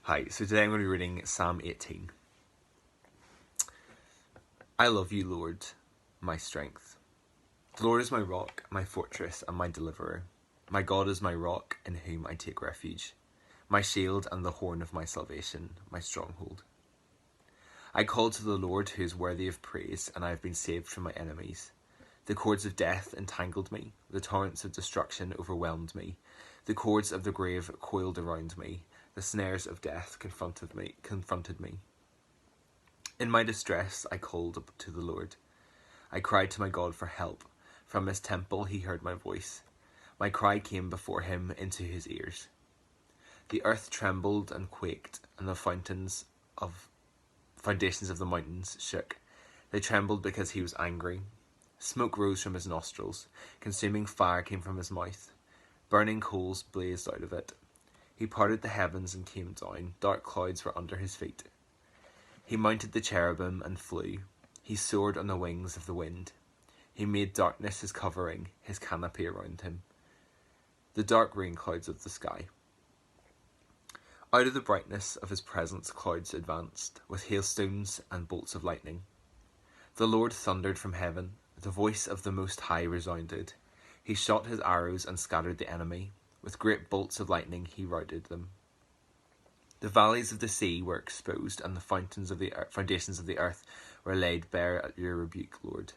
Hi, so today I'm going to be reading Psalm 18. I love you, Lord, my strength. The Lord is my rock, my fortress, and my deliverer. My God is my rock, in whom I take refuge, my shield and the horn of my salvation, my stronghold. I called to the Lord, who is worthy of praise, and I have been saved from my enemies. The cords of death entangled me, the torrents of destruction overwhelmed me, the cords of the grave coiled around me, the snares of death confronted me. In my distress I called to the Lord. I cried to my God for help. From his temple he heard my voice. My cry came before him into his ears. The earth trembled and quaked, and the foundations of the mountains shook. They trembled because he was angry. Smoke rose from his nostrils. Consuming fire came from his mouth. Burning coals blazed out of it. He parted the heavens and came down. Dark clouds were under his feet. He mounted the cherubim and flew. He soared on the wings of the wind. He made darkness his covering, his canopy around him, the dark rain clouds of the sky. Out of the brightness of his presence clouds advanced, with hailstones and bolts of lightning. The Lord thundered from heaven. The voice of the Most High resounded. He shot his arrows and scattered the enemy. With great bolts of lightning he routed them. The valleys of the sea were exposed, and the foundations of the earth were laid bare at your rebuke, Lord,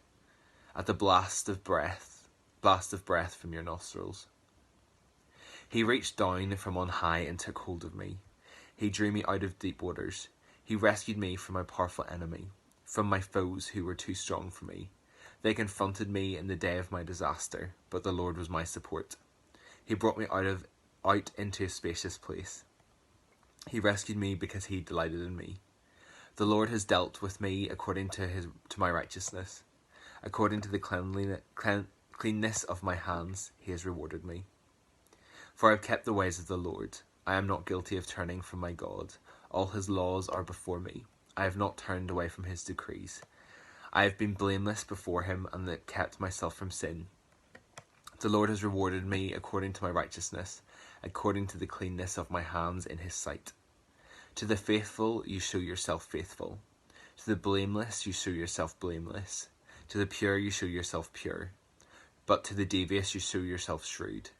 at the blast of breath from your nostrils. He reached down from on high and took hold of me. He drew me out of deep waters. He rescued me from my powerful enemy, from my foes who were too strong for me. They confronted me in the day of my disaster, but the Lord was my support. He brought me out into a spacious place. He rescued me because he delighted in me. The Lord has dealt with me according to my righteousness. According to the cleanness of my hands, he has rewarded me. For I have kept the ways of the Lord. I am not guilty of turning from my God. All his laws are before me. I have not turned away from his decrees. I have been blameless before him and kept myself from sin. The Lord has rewarded me according to my righteousness, according to the cleanness of my hands in his sight. To the faithful you show yourself faithful. To the blameless you show yourself blameless. To the pure you show yourself pure. But to the devious you show yourself shrewd.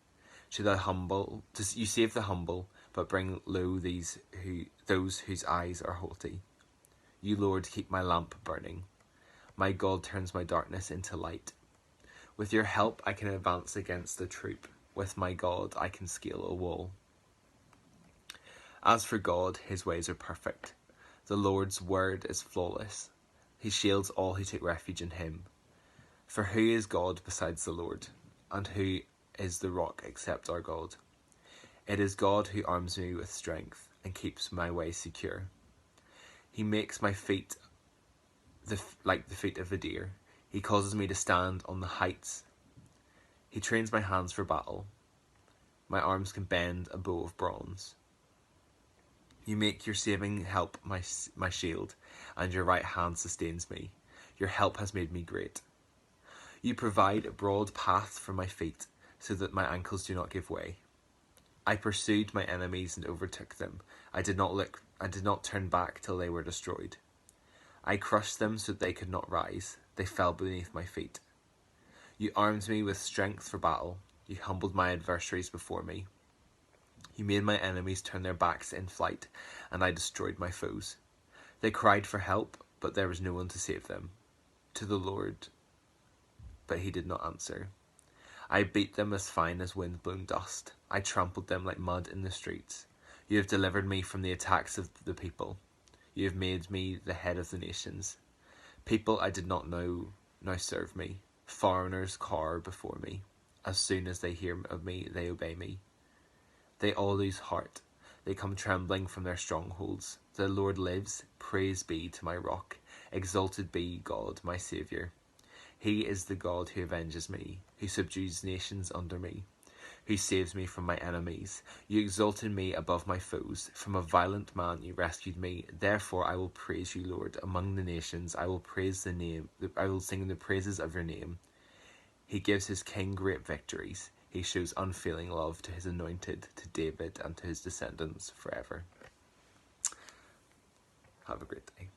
To the humble you save the humble, but bring low those whose eyes are haughty. You, Lord, keep my lamp burning. My God turns my darkness into light. With your help I can advance against the troop. With my God I can scale a wall. As for God, his ways are perfect. The Lord's word is flawless. He shields all who take refuge in him. For who is God besides the Lord? And who is the rock except our God? It is God who arms me with strength and keeps my way secure. He makes my feet like the feet of a deer. He causes me to stand on the heights. He trains my hands for battle. My arms can bend a bow of bronze. You make your saving help my shield, and your right hand sustains me. Your help has made me great. You provide a broad path for my feet, so that my ankles do not give way. I pursued my enemies and overtook them. I did not turn back till they were destroyed. I crushed them so that they could not rise. They fell beneath my feet. You armed me with strength for battle. You humbled my adversaries before me. You made my enemies turn their backs in flight, and I destroyed my foes. They cried for help, but there was no one to save them. To the Lord, but he did not answer. I beat them as fine as wind-blown dust. I trampled them like mud in the streets. You have delivered me from the attacks of the people. You have made me the head of the nations. People I did not know now serve me. Foreigners cower before me. As soon as they hear of me, they obey me. They all lose heart. They come trembling from their strongholds. The Lord lives. Praise be to my rock. Exalted be God, my Saviour. He is the God who avenges me, who subdues nations under me, who saves me from my enemies. You exalted me above my foes. From a violent man you rescued me. Therefore I will praise you, Lord. Among the nations I will sing the praises of your name. He gives his king great victories. He shows unfailing love to his anointed, to David and to his descendants forever. Have a great day.